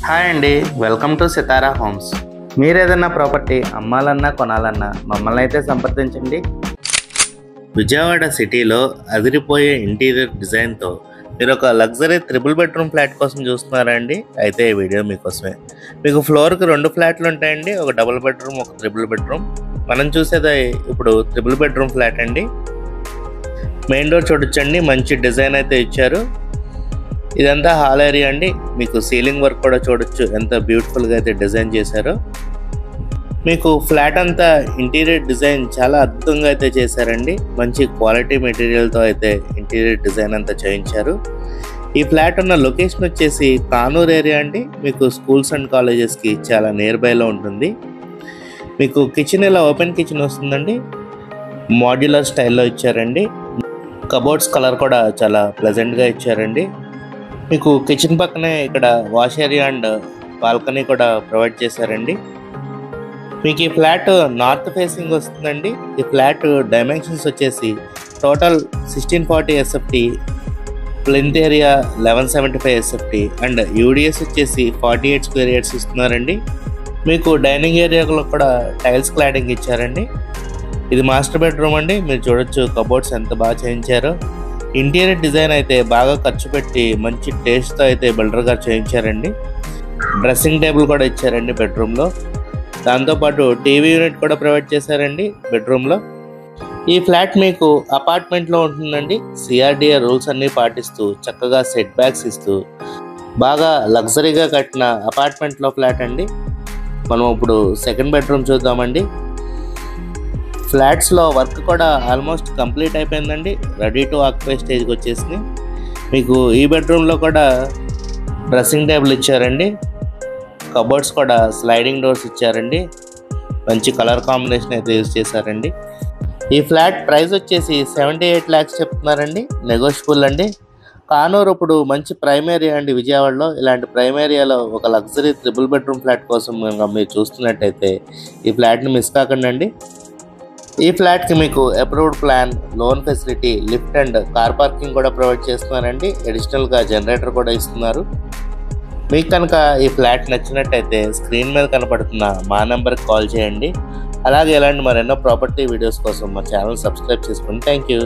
Hi అండి, welcome to Sitara homes. మీరు ఏదైనా ప్రాపర్టీ అమ్మాలన్నా కొనాలన్నా మమ్మల్ని అయితే సంప్రదించండి. విజయవాడ సిటీలో అదిరిపోయే ఇంటీరియర్ డిజైన్తో మీరు ఒక లగ్జరీ 3 బెడ్రూమ్ ఫ్లాట్ కోసం చూస్తున్నారా అండి? అయితే ఈ వీడియో మీకోసమే. మీకు ఫ్లోర్కి 2 ఫ్లాట్లు ఉంటాయండి, ఒక డబుల్ బెడ్రూమ్, ఒక 3 బెడ్రూమ్. మనం చూసేది ఇప్పుడు 3 బెడ్రూమ్ ఫ్లాట్ అండి. మెయిన్ డోర్ చూడొచ్చండి, మంచి డిజైన్ అయితే ఇచ్చారు. ఇదంతా హాల్ ఏరియా అండి. మీకు సీలింగ్ వర్క్ కూడా చూడొచ్చు, ఎంత బ్యూటిఫుల్గా అయితే డిజైన్ చేశారో. మీకు ఫ్లాట్ అంతా ఇంటీరియర్ డిజైన్ చాలా అద్భుతంగా అయితే చేశారండి. మంచి క్వాలిటీ మెటీరియల్తో అయితే ఇంటీరియర్ డిజైన్ అంతా చేయించారు. ఈ ఫ్లాట్ ఉన్న లొకేషన్ వచ్చేసి కానూరు ఏరియా అండి. మీకు స్కూల్స్ అండ్ కాలేజెస్కి చాలా నియర్ బైలో ఉంటుంది. మీకు కిచెన్ ఇలా ఓపెన్ కిచెన్ వస్తుందండి, మాడ్యులర్ స్టైల్లో ఇచ్చారండి. కబోర్డ్స్ కలర్ కూడా చాలా ప్లెజెంట్గా ఇచ్చారండి. మీకు కిచెన్ పక్కనే ఇక్కడ వాష్ ఏరియా అండ్ బాల్కనీ కూడా ప్రొవైడ్ చేశారండి. మీకు ఈ ఫ్లాట్ నార్త్ ఫేసింగ్ వస్తుందండి. ఈ ఫ్లాట్ డైమెన్షన్స్ వచ్చేసి total 1640 SFT, plinth area 1175 SFT and UDS వచ్చేసి 48 స్క్వేర్ యార్డ్స్ ఇస్తున్నారండి. మీకు డైనింగ్ ఏరియాలో కూడా టైల్స్ క్లాడింగ్ ఇచ్చారండి. ఇది మాస్టర్ బెడ్రూమ్ అండి. మీరు చూడొచ్చు కబోర్డ్స్ ఎంత బాగా చేయించారో. ఇంటీరియర్ డిజైన్ అయితే బాగా ఖర్చు పెట్టి మంచి టేస్ట్తో అయితే బిల్డర్ గారు చేయించారండి. డ్రెస్సింగ్ టేబుల్ కూడా ఇచ్చారండి బెడ్రూమ్లో. దాంతోపాటు టీవీ యూనిట్ కూడా ప్రొవైడ్ చేశారండి బెడ్రూమ్లో. ఈ ఫ్లాట్ మీకు అపార్ట్మెంట్లో ఉంటుందండి. సిఆర్డిఏ రూల్స్ అన్నీ పాటిస్తూ చక్కగా సెట్ బ్యాక్స్ ఇస్తూ బాగా లగ్జరీగా కట్టిన అపార్ట్మెంట్లో ఫ్లాట్ అండి. మనం ఇప్పుడు సెకండ్ బెడ్రూమ్ చూద్దామండి. ఫ్లాట్స్లో వర్క్ కూడా ఆల్మోస్ట్ కంప్లీట్ అయిపోయిందండి. రెడీ టు ఆక్యుపై స్టేజ్కి వచ్చేసింది. మీకు ఈ బెడ్రూమ్లో కూడా డ్రెస్సింగ్ టేబుల్ ఇచ్చారండి. కబోర్డ్స్ కూడా స్లైడింగ్ డోర్స్ ఇచ్చారండి. మంచి కలర్ కాంబినేషన్ అయితే యూజ్ చేశారండి. ఈ ఫ్లాట్ ప్రైస్ వచ్చేసి 78 lakhs చెప్తున్నారండి, నెగోషియబుల్ అండి. కానూరు ఇప్పుడు మంచి ప్రైమ్ ఏరియా అండి విజయవాడలో. ఇలాంటి ప్రైమ్ ఏరియాలో ఒక లగ్జరీ 3 బెడ్రూమ్ ఫ్లాట్ కోసం మీరు చూస్తున్నట్టయితే ఈ ఫ్లాట్ని మిస్ కాకండి అండి. ఈ ఫ్లాట్కి మీకు approved plan, loan facility, lift and car parking కూడా ప్రొవైడ్ చేస్తున్నారండి. అడిషనల్గా జనరేటర్ కూడా ఇస్తున్నారు. మీకు కనుక ఈ ఫ్లాట్ నచ్చినట్టయితే స్క్రీన్ మీద కనపడుతున్న మా నెంబర్కి కాల్ చేయండి. అలాగే ఇలాంటి మరెన్నో ప్రాపర్టీ వీడియోస్ కోసం మా ఛానల్ సబ్స్క్రైబ్ చేసుకోండి. Thank you.